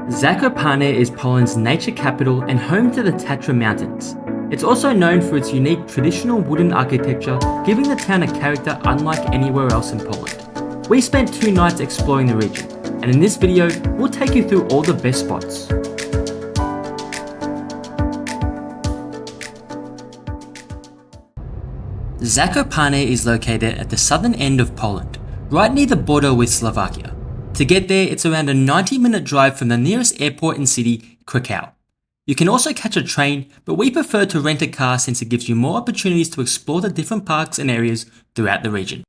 Zakopane is Poland's nature capital and home to the Tatra Mountains. It's also known for its unique traditional wooden architecture, giving the town a character unlike anywhere else in Poland. We spent 2 nights exploring the region, and in this video, we'll take you through all the best spots. Zakopane is located at the southern end of Poland, right near the border with Slovakia. To get there, it's around a 90-minute drive from the nearest airport and city, Krakow. You can also catch a train, but we prefer to rent a car since it gives you more opportunities to explore the different parks and areas throughout the region.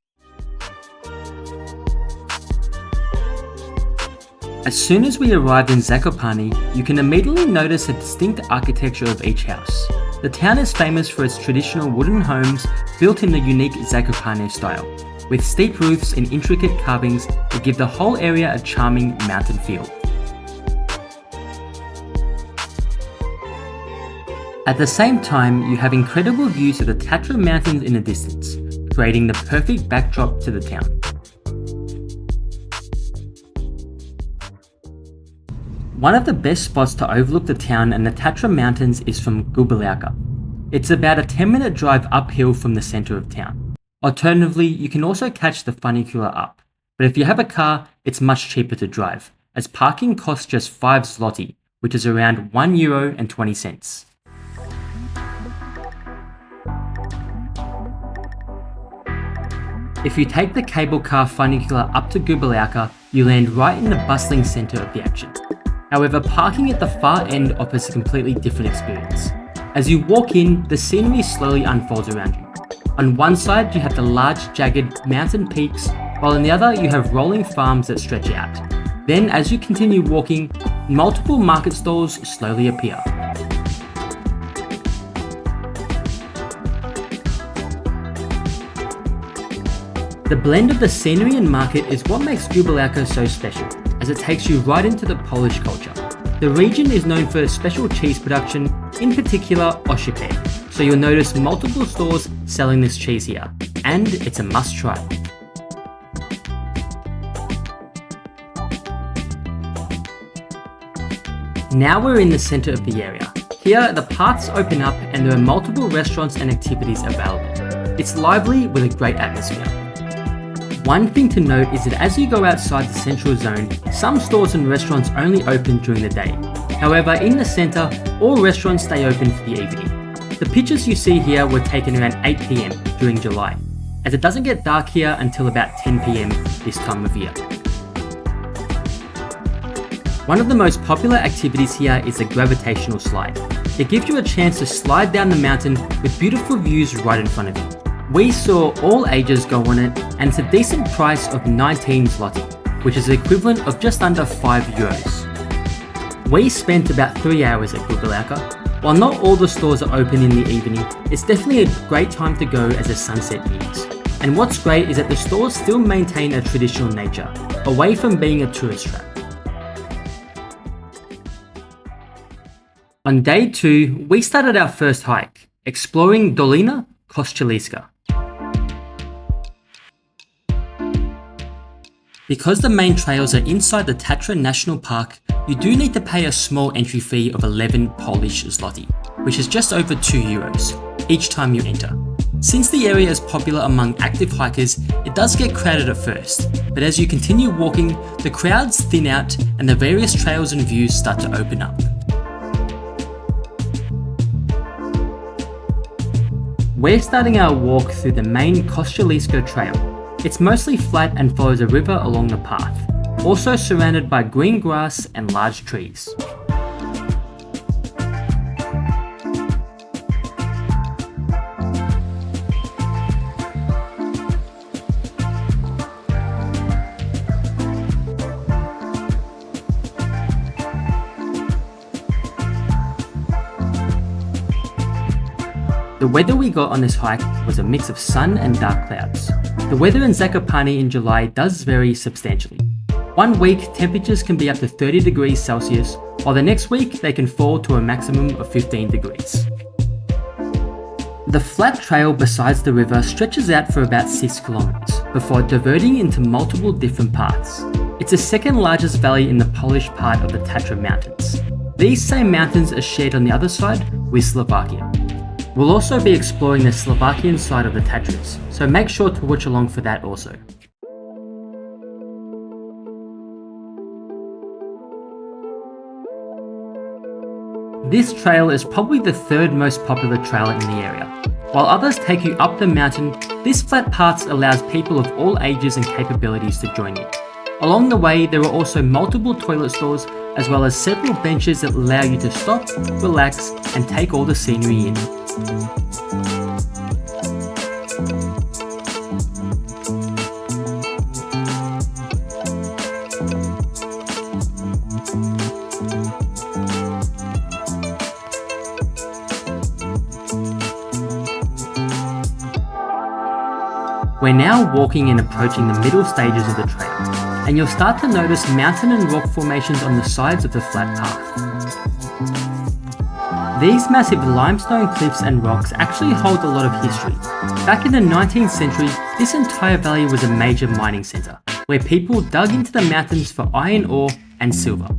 As soon as we arrived in Zakopane, you can immediately notice the distinct architecture of each house. The town is famous for its traditional wooden homes built in the unique Zakopane style, with steep roofs and intricate carvings that give the whole area a charming mountain feel. At the same time, you have incredible views of the Tatra Mountains in the distance, creating the perfect backdrop to the town. One of the best spots to overlook the town and the Tatra Mountains is from Gubalówka. It's about a 10-minute drive uphill from the center of town. Alternatively, you can also catch the funicular up, but if you have a car, it's much cheaper to drive, as parking costs just 5 zloty, which is around €1.20. If you take the cable car funicular up to Gubalówka, you land right in the bustling center of the action. However, parking at the far end offers a completely different experience. As you walk in, the scenery slowly unfolds around you. On one side, you have the large, jagged mountain peaks, while on the other, you have rolling farms that stretch out. Then, as you continue walking, multiple market stalls slowly appear. The blend of the scenery and market is what makes Gubalówka so special, as it takes you right into the Polish culture. The region is known for special cheese production, in particular oscypek, so you'll notice multiple stores selling this cheese here, and it's a must try. Now we're in the center of the area. Here, the paths open up and there are multiple restaurants and activities available. It's lively with a great atmosphere. One thing to note is that as you go outside the central zone, some stores and restaurants only open during the day. However, in the center, all restaurants stay open for the evening. The pictures you see here were taken around 8 PM during July, as it doesn't get dark here until about 10 PM this time of year. One of the most popular activities here is the gravitational slide. It gives you a chance to slide down the mountain with beautiful views right in front of you. We saw all ages go on it, and it's a decent price of 19 zloty, which is the equivalent of just under €5. We spent about 3 hours at Gubalówka. While not all the stores are open in the evening, it's definitely a great time to go as the sunset nears. And what's great is that the stores still maintain a traditional nature, away from being a tourist trap. On day 2, we started our first hike, exploring Dolina Kościeliska. Because the main trails are inside the Tatra National Park, you do need to pay a small entry fee of 11 Polish zloty, which is just over €2, each time you enter. Since the area is popular among active hikers, it does get crowded at first, but as you continue walking, the crowds thin out and the various trails and views start to open up. We're starting our walk through the main Kościeliska trail. It's mostly flat and follows a river along the path, also surrounded by green grass and large trees. The weather we got on this hike was a mix of sun and dark clouds. The weather in Zakopane in July does vary substantially. One week, temperatures can be up to 30 degrees Celsius, while the next week they can fall to a maximum of 15 degrees. The flat trail besides the river stretches out for about 6 kilometers before diverting into multiple different paths. It's the second largest valley in the Polish part of the Tatra Mountains. These same mountains are shared on the other side with Slovakia. We'll also be exploring the Slovakian side of the Tatras, so make sure to watch along for that also. This trail is probably the third most popular trail in the area. While others take you up the mountain, this flat path allows people of all ages and capabilities to join you. Along the way, there are also multiple toilet stalls, as well as several benches that allow you to stop, relax, and take all the scenery in. We're now walking and approaching the middle stages of the trail, and you'll start to notice mountain and rock formations on the sides of the flat path. These massive limestone cliffs and rocks actually hold a lot of history. Back in the 19th century, this entire valley was a major mining centre, where people dug into the mountains for iron ore and silver.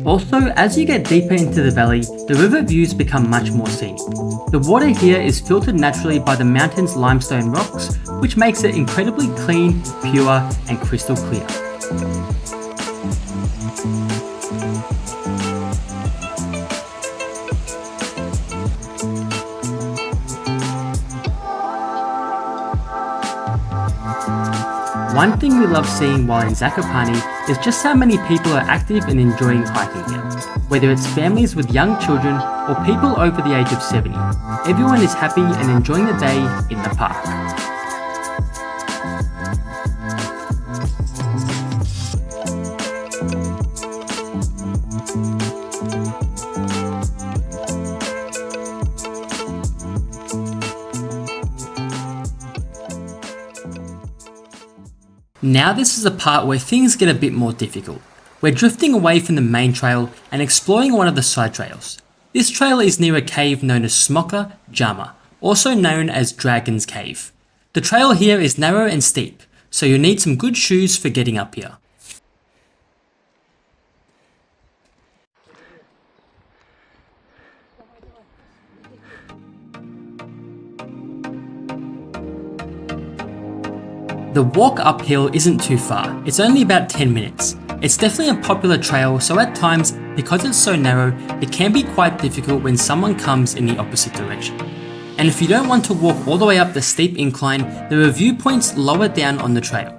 Also, as you get deeper into the valley, the river views become much more scenic. The water here is filtered naturally by the mountain's limestone rocks, which makes it incredibly clean, pure, and crystal clear. One thing we love seeing while in Zakopane is just how many people are active and enjoying hiking here. Whether it's families with young children or people over the age of 70, everyone is happy and enjoying the day in the park. Now this is the part where things get a bit more difficult. We're drifting away from the main trail and exploring one of the side trails. This trail is near a cave known as Smoka Jama, also known as Dragon's Cave. The trail here is narrow and steep, so you'll need some good shoes for getting up here. The walk uphill isn't too far, it's only about 10 minutes. It's definitely a popular trail, so at times, because it's so narrow, it can be quite difficult when someone comes in the opposite direction. And if you don't want to walk all the way up the steep incline, there are viewpoints lower down on the trail.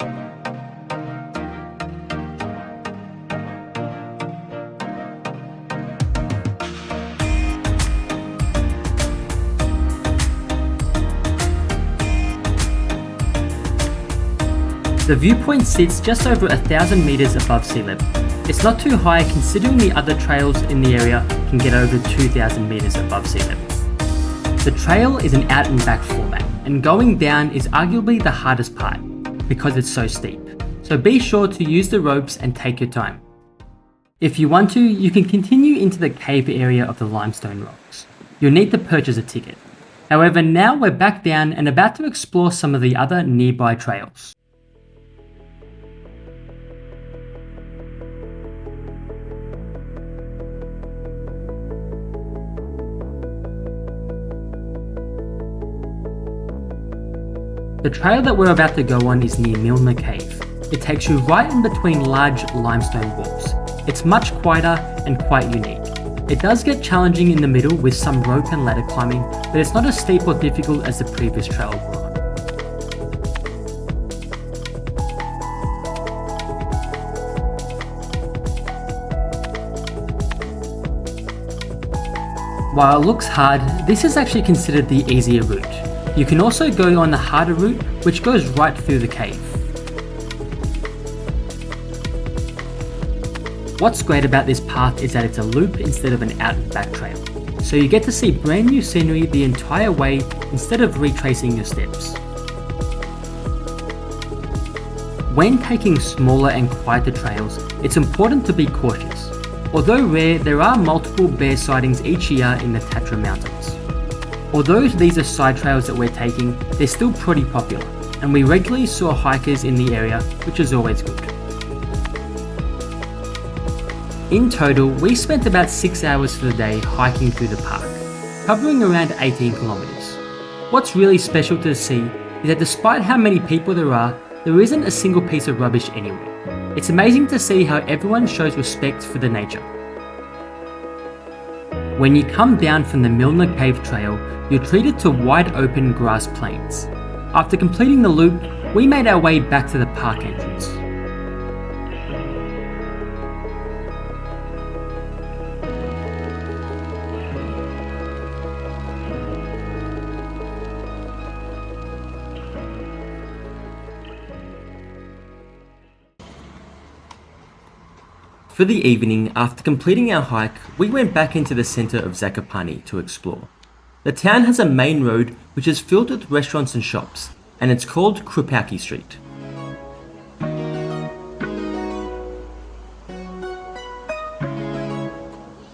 The viewpoint sits just over 1,000 meters above sea level. It's not too high considering the other trails in the area can get over 2,000 meters above sea level. The trail is an out and back format, and going down is arguably the hardest part because it's so steep. So be sure to use the ropes and take your time. If you want to, you can continue into the cave area of the limestone rocks. You'll need to purchase a ticket. However, now we're back down and about to explore some of the other nearby trails. The trail that we're about to go on is near Milner Cave. It takes you right in between large limestone walls. It's much quieter and quite unique. It does get challenging in the middle with some rope and ladder climbing, but it's not as steep or difficult as the previous trail we're on. While it looks hard, this is actually considered the easier route. You can also go on the harder route, which goes right through the cave. What's great about this path is that it's a loop instead of an out and back trail. So you get to see brand new scenery the entire way instead of retracing your steps. When taking smaller and quieter trails, it's important to be cautious. Although rare, there are multiple bear sightings each year in the Tatra Mountains. Although these are side trails that we're taking, they're still pretty popular, and we regularly saw hikers in the area, which is always good. In total, we spent about 6 hours for the day hiking through the park, covering around 18 kilometers. What's really special to see is that despite how many people there isn't a single piece of rubbish anywhere. It's amazing to see how everyone shows respect for the nature. When you come down from the Milner Cave Trail, you're treated to wide open grass plains. After completing the loop, we made our way back to the park entrance. For the evening, after completing our hike, we went back into the centre of Zakopane to explore. The town has a main road which is filled with restaurants and shops, and it's called Krupówki Street.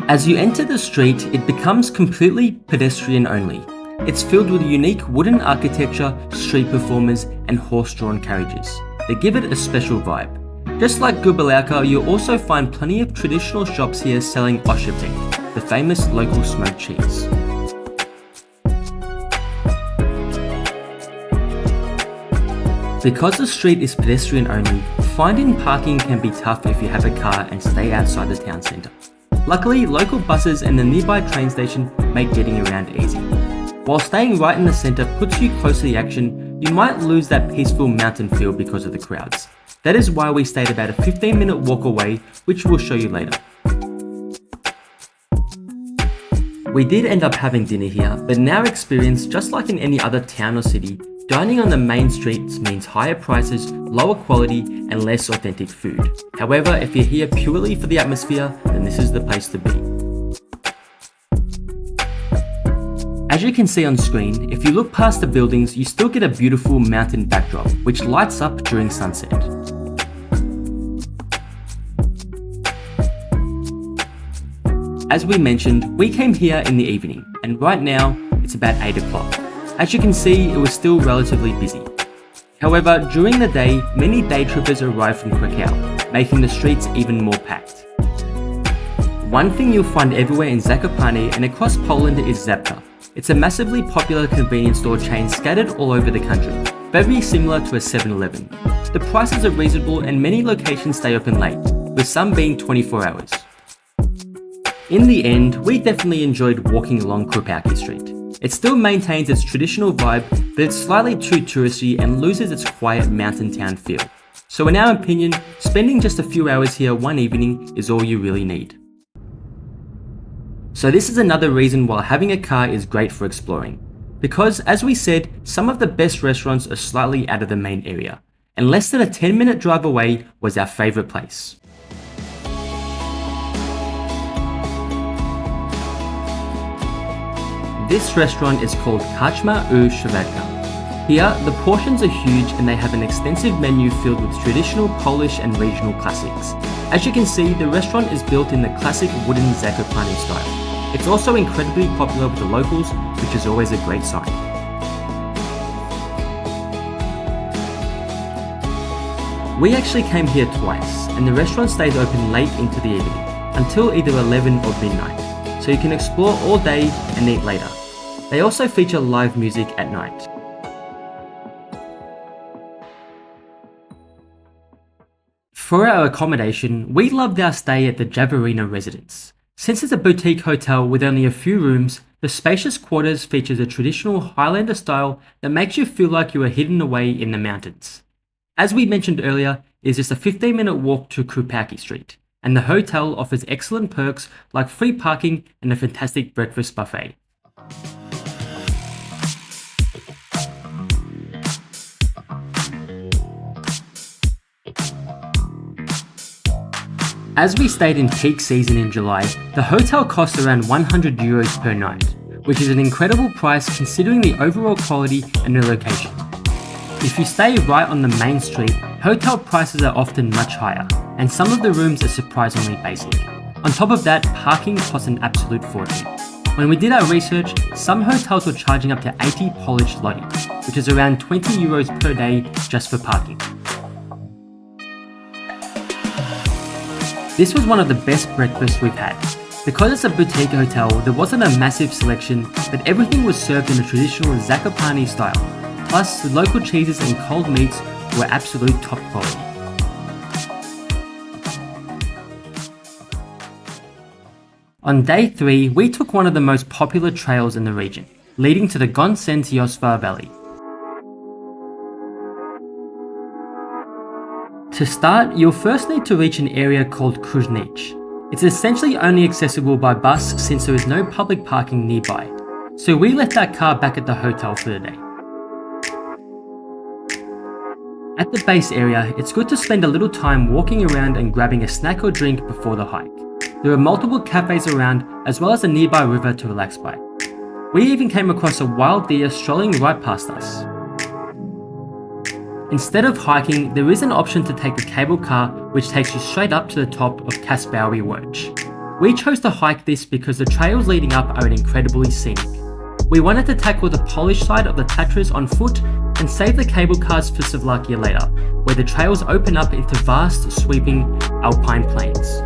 As you enter the street, it becomes completely pedestrian only. It's filled with unique wooden architecture, street performers, and horse-drawn carriages. They give it a special vibe. Just like Gubalówka, you'll also find plenty of traditional shops here selling oshepek, the famous local smoked cheese. Because the street is pedestrian only, finding parking can be tough if you have a car and stay outside the town centre. Luckily, local buses and the nearby train station make getting around easy. While staying right in the centre puts you close to the action, you might lose that peaceful mountain feel because of the crowds. That is why we stayed about a 15-minute walk away, which we'll show you later. We did end up having dinner here, but in our experience, just like in any other town or city, dining on the main streets means higher prices, lower quality, and less authentic food. However, if you're here purely for the atmosphere, then this is the place to be. As you can see on screen, if you look past the buildings, you still get a beautiful mountain backdrop, which lights up during sunset. As we mentioned, we came here in the evening, and right now, it's about 8 o'clock. As you can see, it was still relatively busy. However, during the day, many day trippers arrive from Krakow, making the streets even more packed. One thing you'll find everywhere in Zakopane and across Poland is Świadka. It's a massively popular convenience store chain scattered all over the country, very similar to a 7-Eleven. The prices are reasonable and many locations stay open late, with some being 24 hours. In the end, we definitely enjoyed walking along Krupówki Street. It still maintains its traditional vibe, but it's slightly too touristy and loses its quiet mountain town feel. So in our opinion, spending just a few hours here one evening is all you really need. So this is another reason why having a car is great for exploring. Because as we said, some of the best restaurants are slightly out of the main area, and less than a 10-minute drive away was our favourite place. This restaurant is called Karcma u Świadka. Here, the portions are huge and they have an extensive menu filled with traditional Polish and regional classics. As you can see, the restaurant is built in the classic wooden Zakopane style. It's also incredibly popular with the locals, which is always a great sign. We actually came here twice, and the restaurant stays open late into the evening, until either 11 or midnight, so you can explore all day and eat later. They also feature live music at night. For our accommodation, we loved our stay at the Javorina residence. Since it's a boutique hotel with only a few rooms, the spacious quarters features a traditional Highlander style that makes you feel like you are hidden away in the mountains. As we mentioned earlier, it is just a 15-minute walk to Krupówki Street, and the hotel offers excellent perks like free parking and a fantastic breakfast buffet. As we stayed in peak season in July, the hotel cost around €100 per night, which is an incredible price considering the overall quality and the location. If you stay right on the main street, hotel prices are often much higher, and some of the rooms are surprisingly basic. On top of that, parking costs an absolute fortune. When we did our research, some hotels were charging up to 80 Polish zloty, which is around 20 euros per day just for parking. This was one of the best breakfasts we've had. Because it's a boutique hotel, there wasn't a massive selection, but everything was served in the traditional Zakopane style. Plus, the local cheeses and cold meats were absolute top quality. On day 3, we took one of the most popular trails in the region, leading to the Gąsienicowa Valley. To start, you'll first need to reach an area called Kuźnice. It's essentially only accessible by bus since there is no public parking nearby, so we left our car back at the hotel for the day. At the base area, it's good to spend a little time walking around and grabbing a snack or drink before the hike. There are multiple cafes around, as well as a nearby river to relax by. We even came across a wild deer strolling right past us. Instead of hiking, there is an option to take the cable car, which takes you straight up to the top of Kasprowy Wierch. We chose to hike this because the trails leading up are incredibly scenic. We wanted to tackle the Polish side of the Tatras on foot and save the cable cars for Slovakia later, where the trails open up into vast, sweeping alpine plains.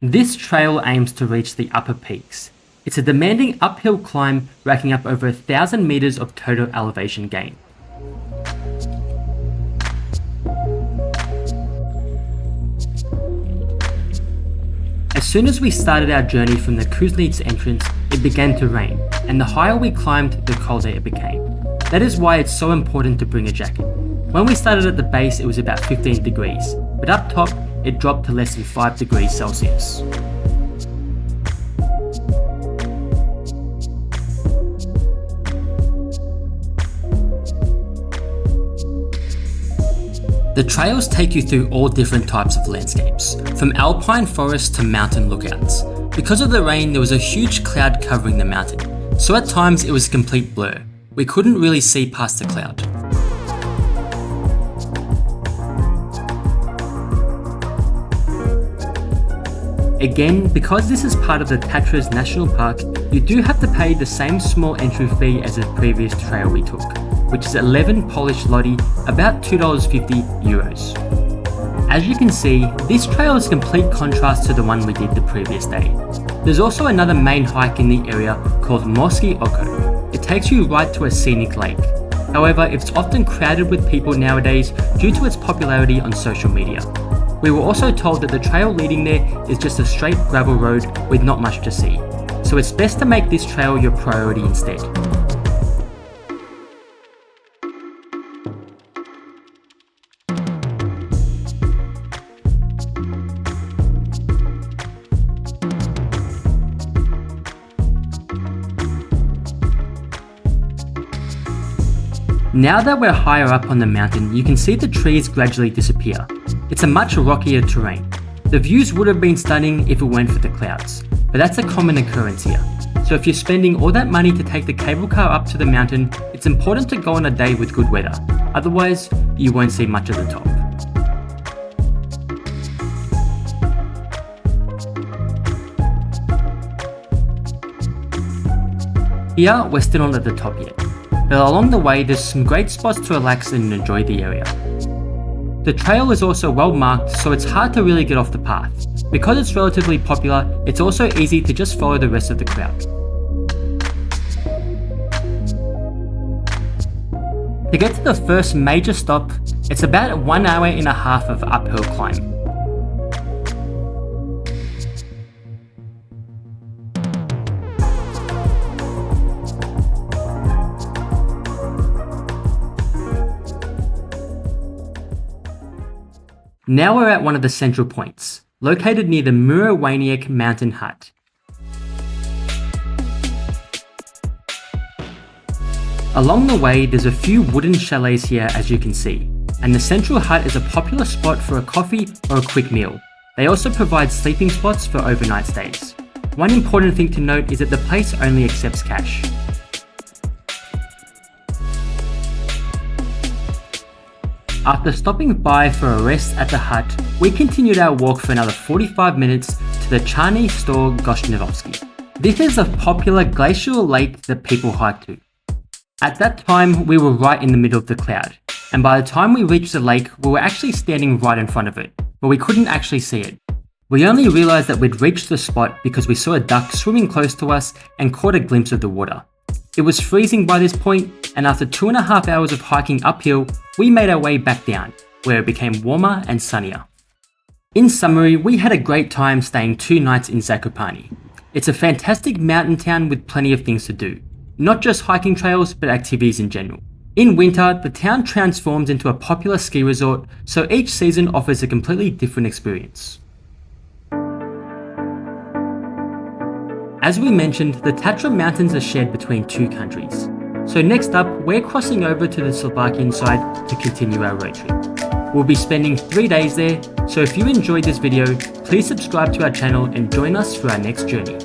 This trail aims to reach the upper peaks. It's a demanding uphill climb racking up over 1,000 meters of total elevation gain. As soon as we started our journey from the Kuźnice entrance, it began to rain, and the higher we climbed, the colder it became. That is why it's so important to bring a jacket. When we started at the base, it was about 15 degrees, but up top, it dropped to less than 5 degrees Celsius. The trails take you through all different types of landscapes, from alpine forests to mountain lookouts. Because of the rain, there was a huge cloud covering the mountain, so at times it was a complete blur. We couldn't really see past the cloud. Again, because this is part of the Tatras National Park, you do have to pay the same small entry fee as the previous trail we took, which is 11 Polish zloty, about €2.50. As you can see, this trail is a complete contrast to the one we did the previous day. There's also another main hike in the area called Morskie Oko. It takes you right to a scenic lake. However, it's often crowded with people nowadays due to its popularity on social media. We were also told that the trail leading there is just a straight gravel road with not much to see, so it's best to make this trail your priority instead. Now that we're higher up on the mountain, you can see the trees gradually disappear. It's a much rockier terrain. The views would have been stunning if it weren't for the clouds, but that's a common occurrence here. So if you're spending all that money to take the cable car up to the mountain, it's important to go on a day with good weather. Otherwise, you won't see much of the top. Here, we're still not at the top yet, but along the way there's some great spots to relax and enjoy the area. The trail is also well marked, so it's hard to really get off the path. Because it's relatively popular, it's also easy to just follow the rest of the crowd. To get to the first major stop, it's about 1 hour and a half of uphill climb. Now we're at one of the central points, located near the Murowaniec Mountain Hut. Along the way, there's a few wooden chalets here as you can see, and the central hut is a popular spot for a coffee or a quick meal. They also provide sleeping spots for overnight stays. One important thing to note is that the place only accepts cash. After stopping by for a rest at the hut, we continued our walk for another 45 minutes to the Czarny Staw Gąsienicowy. This is a popular glacial lake that people hike to. At that time, we were right in the middle of the cloud, and by the time we reached the lake, we were actually standing right in front of it, but we couldn't actually see it. We only realised that we'd reached the spot because we saw a duck swimming close to us and caught a glimpse of the water. It was freezing by this point, and after 2.5 hours of hiking uphill, we made our way back down, where it became warmer and sunnier. In summary, we had a great time staying 2 nights in Zakopane. It's a fantastic mountain town with plenty of things to do, not just hiking trails, but activities in general. In winter, the town transforms into a popular ski resort, so each season offers a completely different experience. As we mentioned, the Tatra Mountains are shared between 2 countries. So next up, we're crossing over to the Slovakian side to continue our road trip. We'll be spending 3 days there, so if you enjoyed this video, please subscribe to our channel and join us for our next journey.